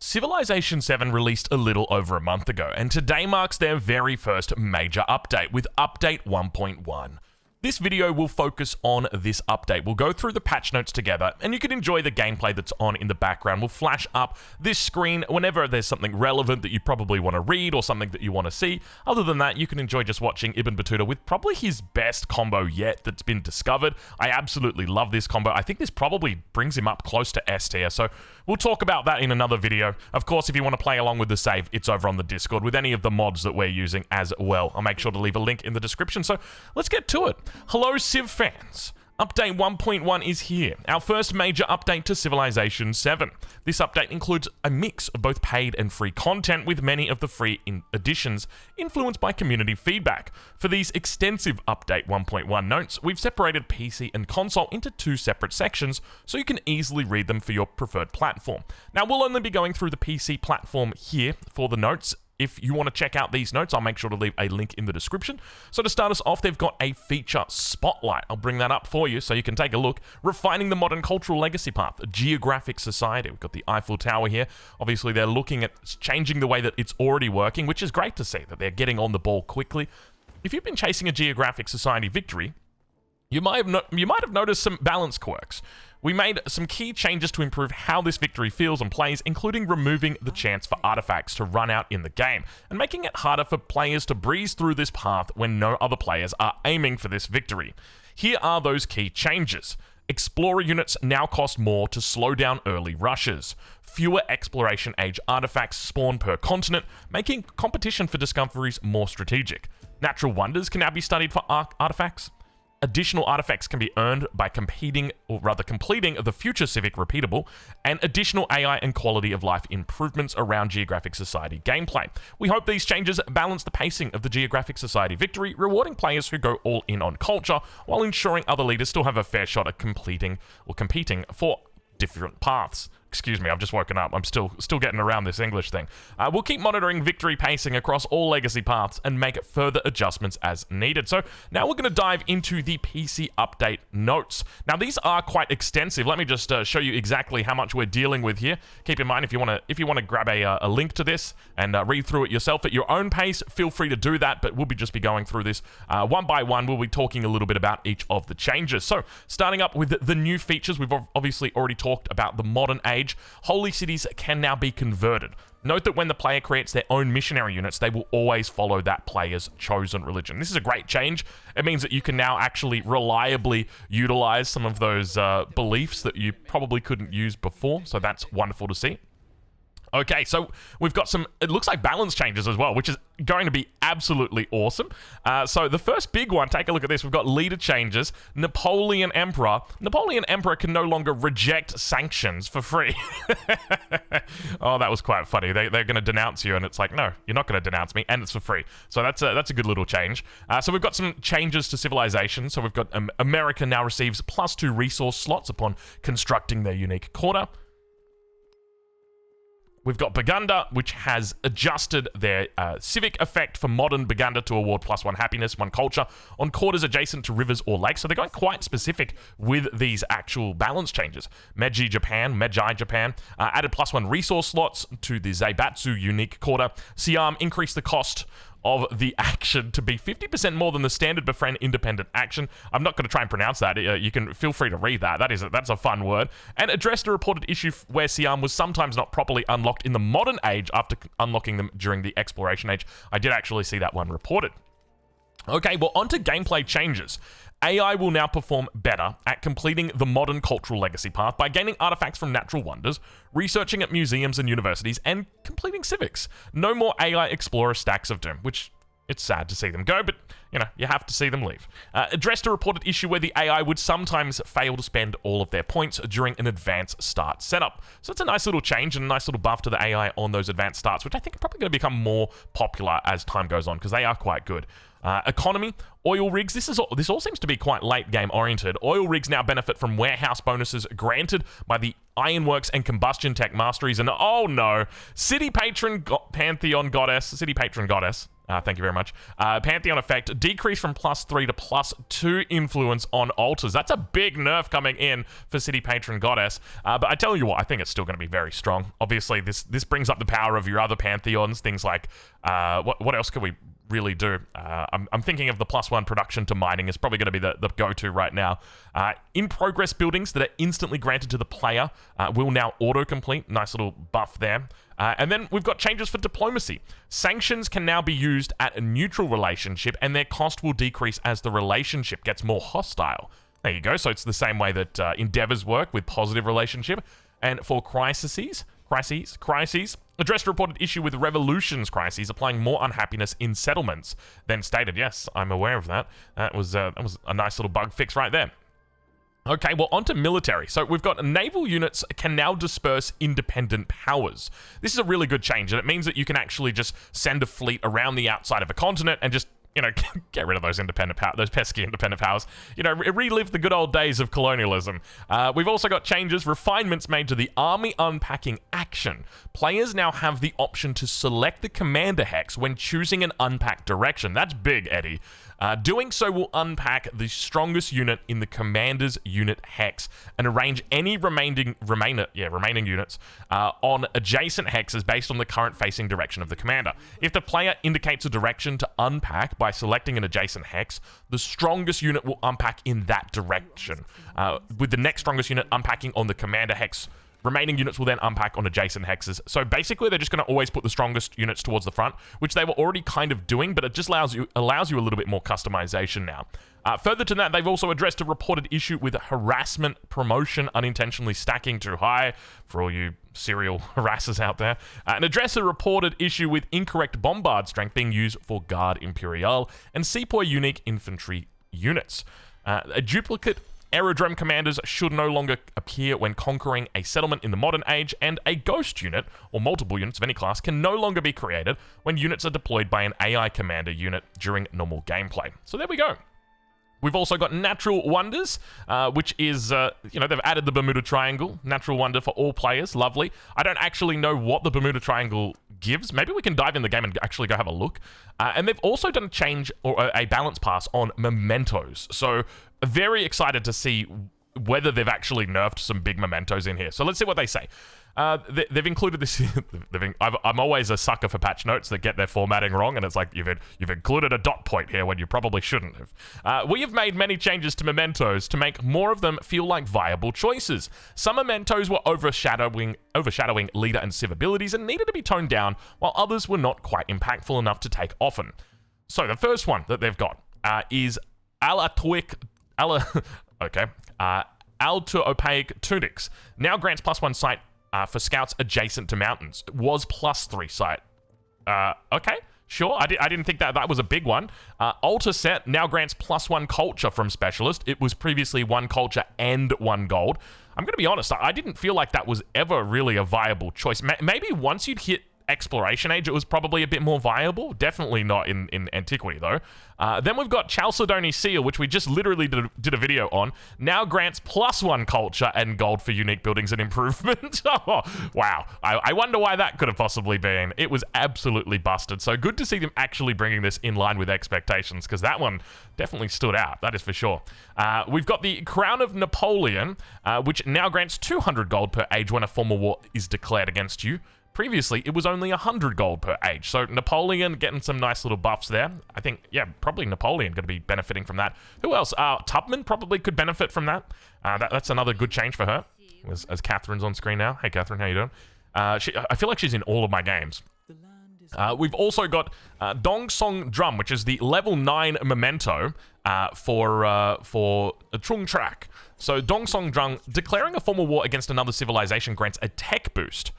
Civilization 7 released a little over a month ago, and today marks their very first major update with Update 1.1. This video will focus on this update. We'll go through the patch notes together, and you can enjoy the gameplay that's on in the background. We'll flash up this screen whenever there's something relevant that you probably want to read or something that you want to see. Other than that, you can enjoy just watching Ibn Battuta with probably his best combo yet that's been discovered. I absolutely love this combo. I think this probably brings him up close to S tier, so we'll talk about that in another video. Of course, if you want to play along with the save, it's over on the Discord with any of the mods that we're using as well. I'll make sure to leave a link in the description, so let's get to it. Hello, Civ fans. Update 1.1 is here, our first major update to Civilization 7. This update includes a mix of both paid and free content, with many of the free additions influenced by community feedback. For these extensive Update 1.1 notes, we've separated PC and console into two separate sections so you can easily read them for your preferred platform. Now, we'll only be going through the PC platform here for the notes. If you want to check out these notes, I'll make sure to leave a link in the description. So to start us off, they've got a feature spotlight. I'll bring that up for you so you can take a look. Refining the modern cultural legacy path, Geographic Society. We've got the Eiffel Tower here. Obviously, they're looking at changing the way that it's already working, which is great to see, that they're getting on the ball quickly. If you've been chasing a Geographic Society victory, you might have noticed some balance quirks. We made some key changes to improve how this victory feels and plays, including removing the chance for artifacts to run out in the game, and making it harder for players to breeze through this path when no other players are aiming for this victory. Here are those key changes. Explorer units now cost more to slow down early rushes. Fewer Exploration Age artifacts spawn per continent, making competition for discoveries more strategic. Natural wonders can now be studied for artifacts. Additional artifacts can be earned by completing the future Civic repeatable, and additional AI and quality of life improvements around Geographic Society gameplay. We hope these changes balance the pacing of the Geographic Society victory, rewarding players who go all in on culture, while ensuring other leaders still have a fair shot at competing for different paths. Excuse me, I've just woken up. I'm still getting around this English thing. We'll keep monitoring victory pacing across all legacy paths and make further adjustments as needed. So now we're going to dive into the PC update notes. Now these are quite extensive. Let me just show you exactly how much we're dealing with here. Keep in mind, if you want to grab a link to this and read through it yourself at your own pace, feel free to do that. But we'll just be going through this one by one. We'll be talking a little bit about each of the changes. So starting up with the new features, we've obviously already talked about the modern age. Holy cities can now be converted. Note that when the player creates their own missionary units, they will always follow that player's chosen religion. This is a great change. It means that you can now actually reliably utilize some of those beliefs that you probably couldn't use before, so that's wonderful to see. Okay, so we've got it looks like balance changes as well, which is going to be absolutely awesome. So the first big one, take a look at this. We've got leader changes. Napoleon Emperor can no longer reject sanctions for free. Oh, that was quite funny. They're going to denounce you, and it's like, no, you're not going to denounce me, and it's for free. So that's a good little change. So we've got some changes to civilization. So we've got America now receives +2 resource slots upon constructing their unique quarter. We've got Baganda, which has adjusted their civic effect for modern Baganda to award +1 happiness, 1 culture, on quarters adjacent to rivers or lakes. So they're going quite specific with these actual balance changes. Meiji Japan added +1 resource slots to the Zaibatsu unique quarter. Siam increased the cost of the action to be 50% more than the standard befriend independent action. I'm not going to try and pronounce that. You can feel free to read that. That's a fun word. And addressed a reported issue where Siam was sometimes not properly unlocked in the modern age after unlocking them during the exploration age. I did actually see that one reported. Okay, well, on to gameplay changes. AI will now perform better at completing the modern cultural legacy path by gaining artifacts from natural wonders, researching at museums and universities, and completing civics. No more AI Explorer stacks of doom, which it's sad to see them go, but, you have to see them leave. Addressed a reported issue where the AI would sometimes fail to spend all of their points during an advanced start setup. So it's a nice little change and a nice little buff to the AI on those advanced starts, which I think are probably going to become more popular as time goes on, because they are quite good. Economy, oil rigs, this all seems to be quite late game oriented. Oil rigs now benefit from warehouse bonuses granted by the Ironworks and Combustion Tech Masteries, and oh no, City Patron Goddess, Thank you very much. Pantheon effect, decrease from +3 to +2 influence on altars. That's a big nerf coming in for City Patron Goddess. But I tell you what, I think it's still going to be very strong. Obviously, this brings up the power of your other Pantheons. Things like, what else could we really do? I'm thinking of the +1 production to mining is probably going to be the go-to right now. In progress buildings that are instantly granted to the player will now auto-complete. Nice little buff there. And then we've got changes for diplomacy. Sanctions can now be used at a neutral relationship, and their cost will decrease as the relationship gets more hostile. There you go. So it's the same way that endeavors work with positive relationship. And for crises, addressed a reported issue with revolutions crises, applying more unhappiness in settlements than stated. Yes, I'm aware of that. That was a nice little bug fix right there. Okay, well, onto military. So we've got naval units can now disperse independent powers. This is a really good change, and it means that you can actually just send a fleet around the outside of a continent and just, you know, get rid of those those pesky independent powers. You know, relive the good old days of colonialism. We've also got changes, refinements made to the army unpacking action. Players now have the option to select the commander hex when choosing an unpack direction. That's big, Eddie. Doing so will unpack the strongest unit in the commander's unit hex and arrange any remaining units on adjacent hexes based on the current facing direction of the commander. If the player indicates a direction to unpack by selecting an adjacent hex, the strongest unit will unpack in that direction, with the next strongest unit unpacking on the commander hex. Remaining units will then unpack on adjacent hexes. So basically, they're just going to always put the strongest units towards the front, which they were already kind of doing, but it just allows you a little bit more customization now. Further to that, they've also addressed a reported issue with harassment promotion unintentionally stacking too high, for all you serial harassers out there, and address a reported issue with incorrect bombard strength being used for Guard Imperial and Sepoy unique infantry units. A duplicate aerodrome commanders should no longer appear when conquering a settlement in the modern age, and a ghost unit, or multiple units of any class, can no longer be created when units are deployed by an AI commander unit during normal gameplay. So there we go. We've also got Natural Wonders, which is, they've added the Bermuda Triangle. Natural Wonder for all players. Lovely. I don't actually know what the Bermuda Triangle gives. Maybe we can dive in the game and actually go have a look. And they've also done a change, or a balance pass on Mementos. So very excited to see whether they've actually nerfed some big Mementos in here. So let's see what they say. They've included this. I'm always a sucker for patch notes that get their formatting wrong, and it's like you've included a dot point here when you probably shouldn't have. We have made many changes to Mementos to make more of them feel like viable choices. Some Mementos were overshadowing leader and civ abilities and needed to be toned down, while others were not quite impactful enough to take often. So the first one that they've got is Alto Opaque Tunics. Now grants +1 sight for scouts adjacent to mountains. It was +3 sight. Okay, sure. I didn't think that was a big one. Altar Set now grants +1 culture from Specialist. It was previously 1 culture and 1 gold. I'm going to be honest, I didn't feel like that was ever really a viable choice. Maybe once you'd hit Exploration Age, it was probably a bit more viable. Definitely not in Antiquity, though. Then we've got Chalcedony Seal, which we just literally did a video on. Now grants +1 culture and gold for unique buildings and improvement. Oh, wow. I wonder why that could have possibly been. It was absolutely busted. So good to see them actually bringing this in line with expectations, because that one definitely stood out. That is for sure. We've got the Crown of Napoleon, which now grants 200 gold per age when a formal war is declared against you. Previously, it was only 100 gold per age. So Napoleon getting some nice little buffs there. I think, yeah, probably Napoleon going to be benefiting from that. Who else? Tubman probably could benefit from that. That's another good change for her. As Catherine's on screen now. Hey, Catherine, how you doing? I feel like she's in all of my games. We've also got Dong Song Drum, which is the level 9 memento for Trung Track. So Dong Song Drum, declaring a formal war against another civilization grants a tech boost.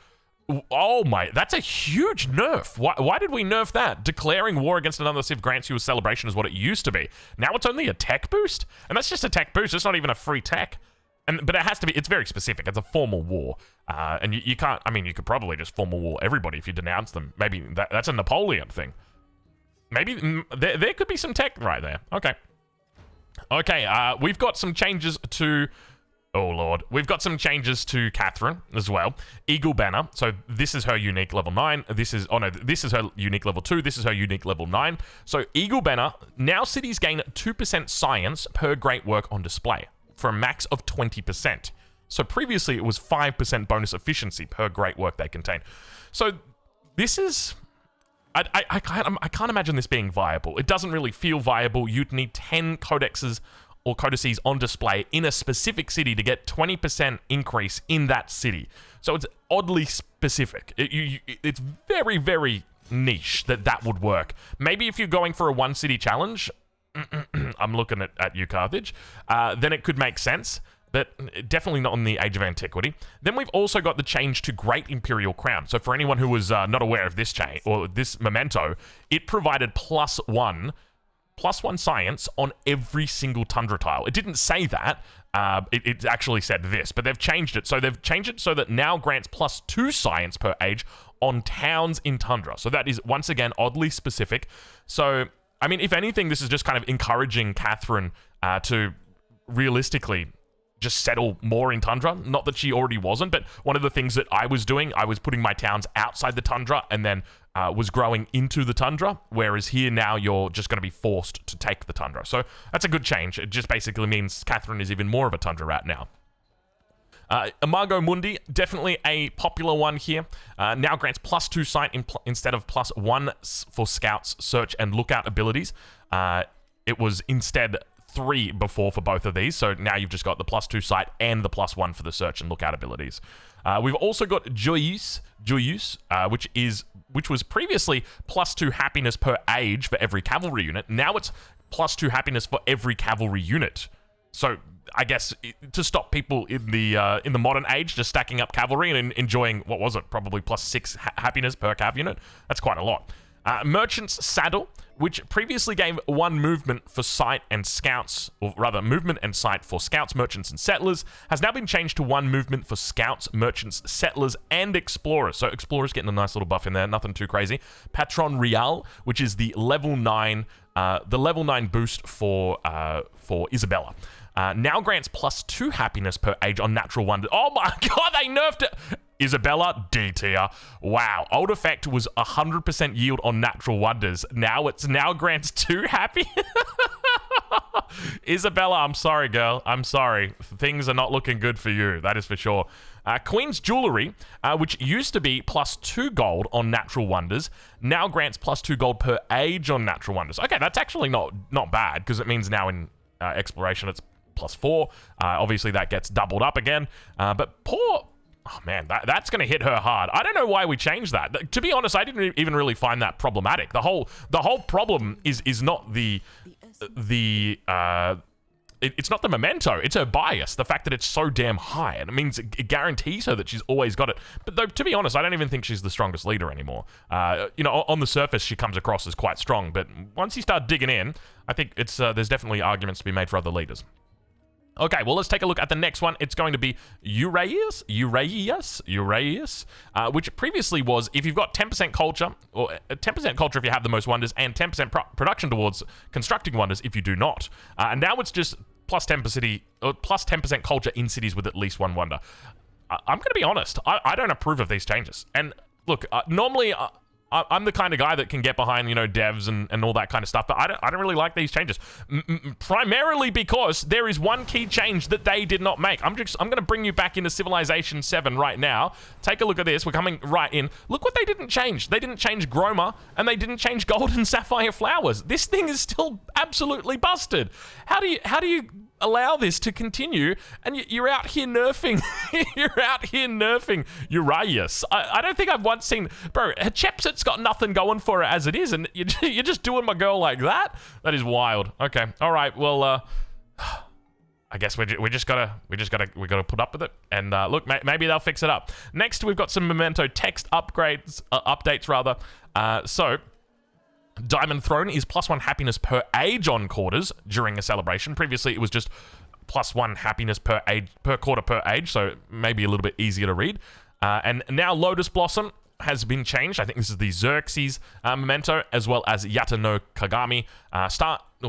Oh my, that's a huge nerf. Why did we nerf that? Declaring war against another civ grants you a celebration is what it used to be. Now it's only a tech boost? And that's just a tech boost, it's not even a free tech. But it has to be, it's very specific, it's a formal war. And you can't, I mean, you could probably just formal war everybody if you denounce them. Maybe that's a Napoleon thing. Maybe there could be some tech right there. Okay. Okay, we've got some changes to... Oh, Lord. We've got some changes to Catherine as well. Eagle Banner. So this is her unique level 9. This is her unique level 2. This is her unique level 9. So Eagle Banner, now cities gain 2% science per great work on display for a max of 20%. So previously it was 5% bonus efficiency per great work they contain. So this is... I can't imagine this being viable. It doesn't really feel viable. You'd need 10 codexes or codices on display in a specific city to get 20% increase in that city. So it's oddly specific. It's very, very niche that would work. Maybe if you're going for a one city challenge, I'm looking at you, Carthage, then it could make sense. But definitely not in the Age of Antiquity. Then we've also got the change to Great Imperial Crown. So for anyone who was not aware of this change, or this memento, it provided +1 science on every single tundra tile. It didn't say that. It actually said this, but they've changed it. So they've changed it so that now grants +2 science per age on towns in tundra. So that is, once again, oddly specific. So, I mean, if anything, this is just kind of encouraging Catherine to realistically just settle more in tundra. Not that she already wasn't, but one of the things that I was doing, I was putting my towns outside the tundra and then was growing into the tundra, whereas here now you're just going to be forced to take the tundra. So that's a good change. It just basically means Catherine is even more of a tundra rat now. Imago Mundi, definitely a popular one here. Now grants +2 sight instead of +1 for scouts, search, and lookout abilities. It was instead 3 before for both of these, so now you've just got the +2 sight and the +1 for the search and lookout abilities. We've also got Joyeuse, which was previously +2 happiness per age for every cavalry unit. Now it's +2 happiness for every cavalry unit. So I guess to stop people in the modern age just stacking up cavalry and enjoying, what was it, probably +6 happiness per cav unit. That's quite a lot. Merchant's Saddle, which previously gave 1 movement for sight and scouts, or rather movement and sight for scouts, merchants, and settlers, has now been changed to 1 movement for scouts, merchants, settlers, and explorers. So explorers getting a nice little buff in there, nothing too crazy. Patron Real, which is the level 9 boost for Isabella. Now grants +2 happiness per age on natural wonders. Oh my god, they nerfed it! Isabella, D tier. Wow. Old effect was 100% yield on natural wonders. Now it's grants 2 happy. Isabella, I'm sorry, girl. I'm sorry. Things are not looking good for you. That is for sure. Queen's Jewelry, which used to be +2 gold on natural wonders, now grants +2 gold per age on natural wonders. Okay, that's actually not bad, because it means now in exploration it's +4. Obviously that gets doubled up again. But poor... Oh man, that's going to hit her hard. I don't know why we changed that. To be honest, I didn't even really find that problematic. The whole problem is not it's not the memento. It's her bias. The fact that it's so damn high, and it means it guarantees her that she's always got it. But though, to be honest, I don't even think she's the strongest leader anymore. On the surface, she comes across as quite strong, but once you start digging in, I think it's there's definitely arguments to be made for other leaders. Okay, well, let's take a look at the next one. It's going to be Uraeus, which previously was, if you've got 10% culture, or 10% culture if you have the most wonders, and 10% production towards constructing wonders if you do not. And now it's just +10% culture in cities with at least 1 wonder. I'm going to be honest, I don't approve of these changes. And look, normally... I'm the kind of guy that can get behind, devs and all that kind of stuff, but I don't really like these changes. Primarily because there is one key change that they did not make. I'm going to bring you back into Civilization 7 right now. Take a look at this. We're coming right in. Look what they didn't change. They didn't change Groma, and they didn't change Gold and Sapphire Flowers. This thing is still absolutely busted. How do you allow this to continue, and you're out here nerfing Uraeus. I don't think I've once seen, bro, Hatshepsut's got nothing going for it as it is, and you're just doing my girl like that? That is wild. Okay, all right, well, I guess we gotta put up with it, and look, maybe they'll fix it up. Next, we've got some Memento text updates rather. So Diamond Throne is +1 happiness per age on quarters during a celebration. Previously, it was just +1 happiness per quarter per age, so maybe a little bit easier to read. And now Lotus Blossom has been changed. I think this is the Xerxes memento, as well as Yata no Kagami.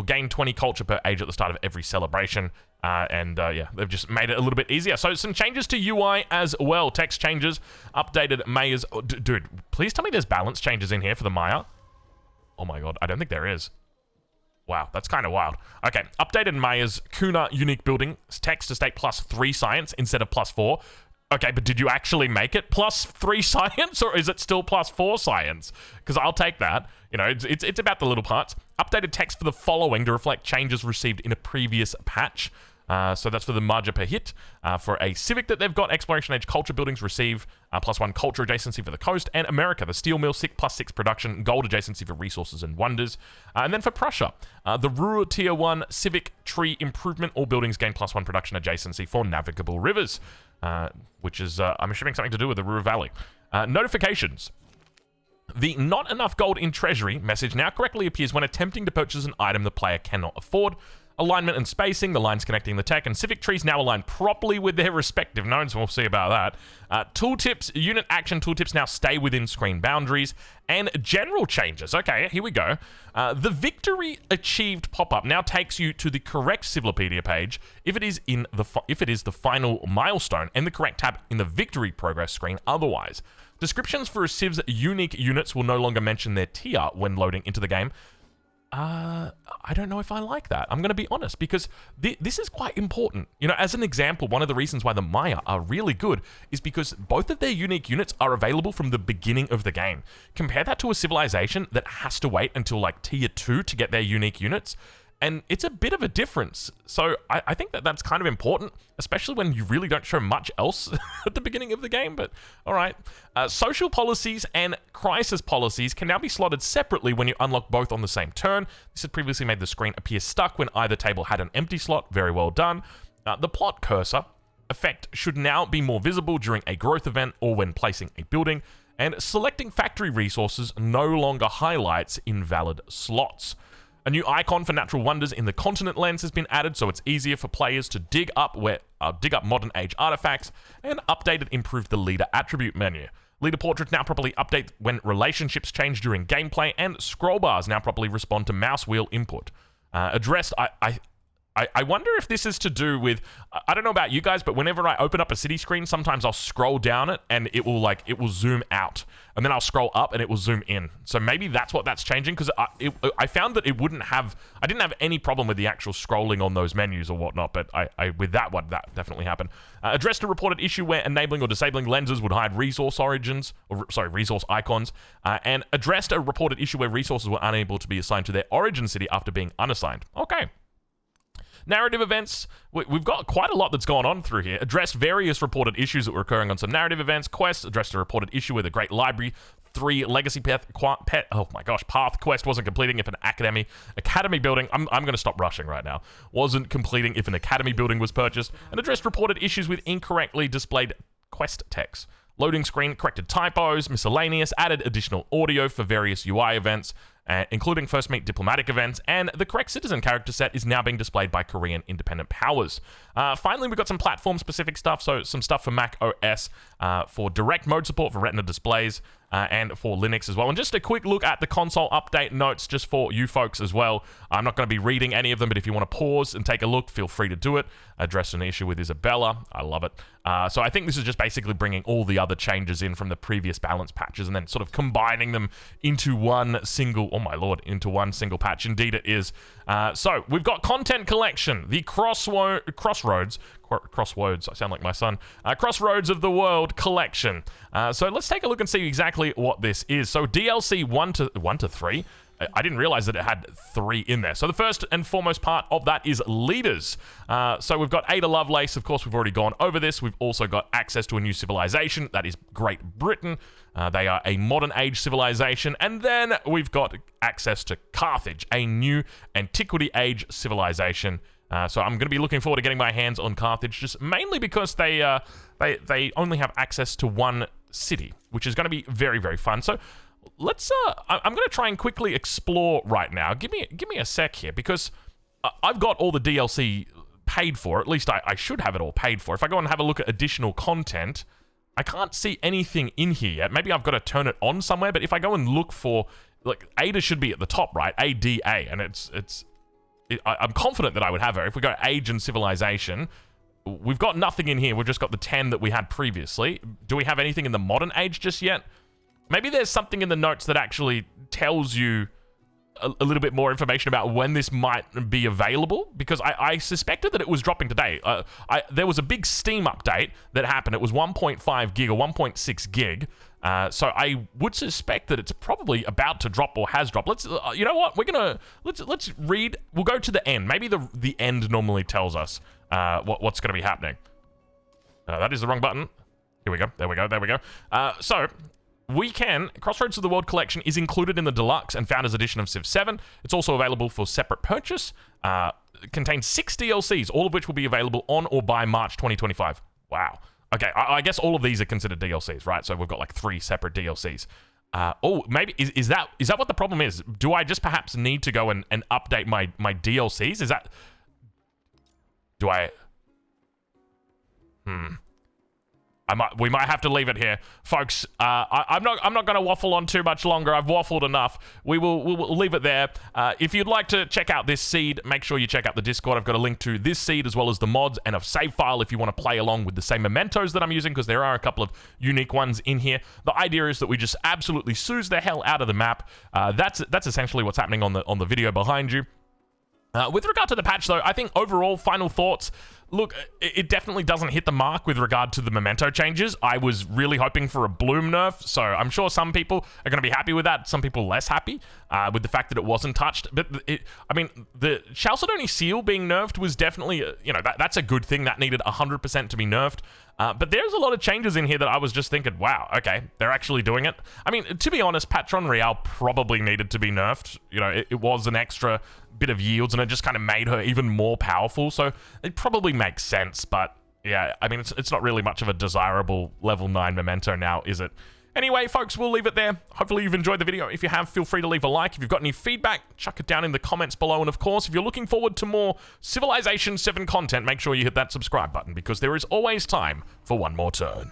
Gain 20 culture per age at the start of every celebration. Yeah, they've just made it a little bit easier. So some changes to UI as well. Text changes, updated Maya's... Oh, dude, please tell me there's balance changes in here for the Maya. Oh my god, I don't think there is. Wow, that's kind of wild. Okay, updated Maya's Kuna unique building. Text to state +3 science instead of +4. Okay, but did you actually make it +3 science, or is it still +4 science? Because I'll take that. You know, it's about the little parts. Updated text for the following to reflect changes received in a previous patch. So that's for the Marja per hit. For a Civic that they've got, Exploration Age culture buildings receive +1 culture adjacency for the coast, and America, the steel mill, +6 production, gold adjacency for resources and wonders. And then for Prussia, the Ruhr Tier 1 Civic tree improvement, all buildings gain +1 production adjacency for navigable rivers, which is, I'm assuming, something to do with the Ruhr Valley. Notifications. The not enough gold in treasury message now correctly appears when attempting to purchase an item the player cannot afford. Alignment and spacing, the lines connecting the tech and civic trees now align properly with their respective nodes. We'll see about that. Tooltips, unit action tooltips now stay within screen boundaries. And general changes. Okay, here we go. The victory achieved pop-up now takes you to the correct Civilopedia page if it is the final milestone, and the correct tab in the victory progress screen otherwise. Descriptions for a Civ's unique units will no longer mention their tier when loading into the game. I don't know if I like that. I'm going to be honest, because this is quite important. You know, as an example, one of the reasons why the Maya are really good is because both of their unique units are available from the beginning of the game. Compare that to a civilization that has to wait until like tier 2 to get their unique units. And it's a bit of a difference. So I think that that's kind of important, especially when you really don't show much else at the beginning of the game, but all right. Social policies and crisis policies can now be slotted separately when you unlock both on the same turn. This had previously made the screen appear stuck when either table had an empty slot. Very well done. The plot cursor effect should now be more visible during a growth event or when placing a building, and selecting factory resources no longer highlights invalid slots. A new icon for natural wonders in the continent lens has been added, so it's easier for players to dig up modern age artifacts, and updated improved the leader attribute menu. Leader portraits now properly update when relationships change during gameplay, and scroll bars now properly respond to mouse wheel input. Addressed, I wonder if this is to do with, I don't know about you guys, but whenever I open up a city screen, sometimes I'll scroll down it and it will zoom out, and then I'll scroll up and it will zoom in. So maybe that's what that's changing, because I found that I didn't have any problem with the actual scrolling on those menus or whatnot, but with that one, that definitely happened. Addressed a reported issue where enabling or disabling lenses would hide resource icons, and addressed a reported issue where resources were unable to be assigned to their origin city after being unassigned. Okay. Narrative events, we've got quite a lot that's gone on through here. Addressed various reported issues that were occurring on some narrative events. Quests addressed a reported issue where the Great Library 3 Legacy Path quest wasn't completing if an academy building, I'm going to stop rushing right now, wasn't completing if an academy building was purchased. And addressed reported issues with incorrectly displayed quest text. Loading screen corrected typos, miscellaneous, added additional audio for various UI events, including First Meet diplomatic events, and the correct citizen character set is now being displayed by Korean independent powers. Finally, we've got some platform-specific stuff, so some stuff for Mac OS, for direct mode support for Retina displays, and for Linux as well. And just a quick look at the console update notes just for you folks as well. I'm not going to be reading any of them, but if you want to pause and take a look, feel free to do it. Addressed an issue with Isabella. I love it. So I think this is just basically bringing all the other changes in from the previous balance patches and then sort of combining them into one single, oh my lord, into one single patch. Indeed it is. So we've got content collection, the Crossroads, I sound like my son, Crossroads of the World collection. So let's take a look and see exactly what this is. So DLC 1 to 3. I didn't realize that it had 3 in there. So the first and foremost part of that is leaders. So we've got Ada Lovelace. Of course, we've already gone over this. We've also got access to a new civilization. That is Great Britain. They are a modern age civilization. And then we've got access to Carthage, a new antiquity age civilization. So I'm going to be looking forward to getting my hands on Carthage, just mainly because they only have access to one city, which is going to be very, very fun. So let's I'm going to try and quickly explore right now. Give me a sec here, because I've got all the DLC paid for. At least I should have it all paid for. If I go and have a look at additional content, I can't see anything in here yet. Maybe I've got to turn it on somewhere, but if I go and look for, like, Ada should be at the top, right? ADA, and it's I'm confident that I would have her. If we go age and civilization, we've got nothing in here. We've just got the 10 that we had previously. Do we have anything in the modern age just yet? Maybe there's something in the notes that actually tells you a little bit more information about when this might be available, because I suspected that it was dropping today. There was a big Steam update that happened. It was 1.5 gig or 1.6 gig. So I would suspect that it's probably about to drop or has dropped. Let's, you know what? Let's read. We'll go to the end. Maybe the end normally tells us what's going to be happening. That is the wrong button. Here we go. There we go. So we can. Crossroads of the World collection is included in the deluxe and founders edition of Civ 7. It's also available for separate purchase. It contains 6 DLCs, all of which will be available on or by March 2025. Wow. Okay, I guess all of these are considered DLCs, right? So we've got like 3 separate DLCs. Oh, maybe is that what the problem is? Do I just perhaps need to go and update my DLCs? Is that? Do I? We might have to leave it here, folks. I'm not going to waffle on too much longer. I've waffled enough. We'll leave it there. If you'd like to check out this seed, make sure you check out the Discord. I've got a link to this seed as well as the mods and a save file if you want to play along with the same mementos that I'm using, because there are a couple of unique ones in here. The idea is that we just absolutely sooze the hell out of the map. That's essentially what's happening on the video behind you. With regard to the patch, though, I think overall, final thoughts. Look, it definitely doesn't hit the mark with regard to the Memento changes. I was really hoping for a Bloom nerf, so I'm sure some people are going to be happy with that. Some people less happy with the fact that it wasn't touched. But, I mean, the Chalcedony Seal being nerfed was definitely, that's a good thing. That needed 100% to be nerfed. But there's a lot of changes in here that I was just thinking, wow, okay, they're actually doing it. I mean, to be honest, Patron Real probably needed to be nerfed. It was an extra bit of yields, and it just kind of made her even more powerful. So it probably makes sense, but yeah, I mean, it's not really much of a desirable level 9 Memento now, is it? Anyway, folks, we'll leave it there. Hopefully you've enjoyed the video. If you have, feel free to leave a like. If you've got any feedback, chuck it down in the comments below. And of course, if you're looking forward to more Civilization 7 content, make sure you hit that subscribe button, because there is always time for one more turn.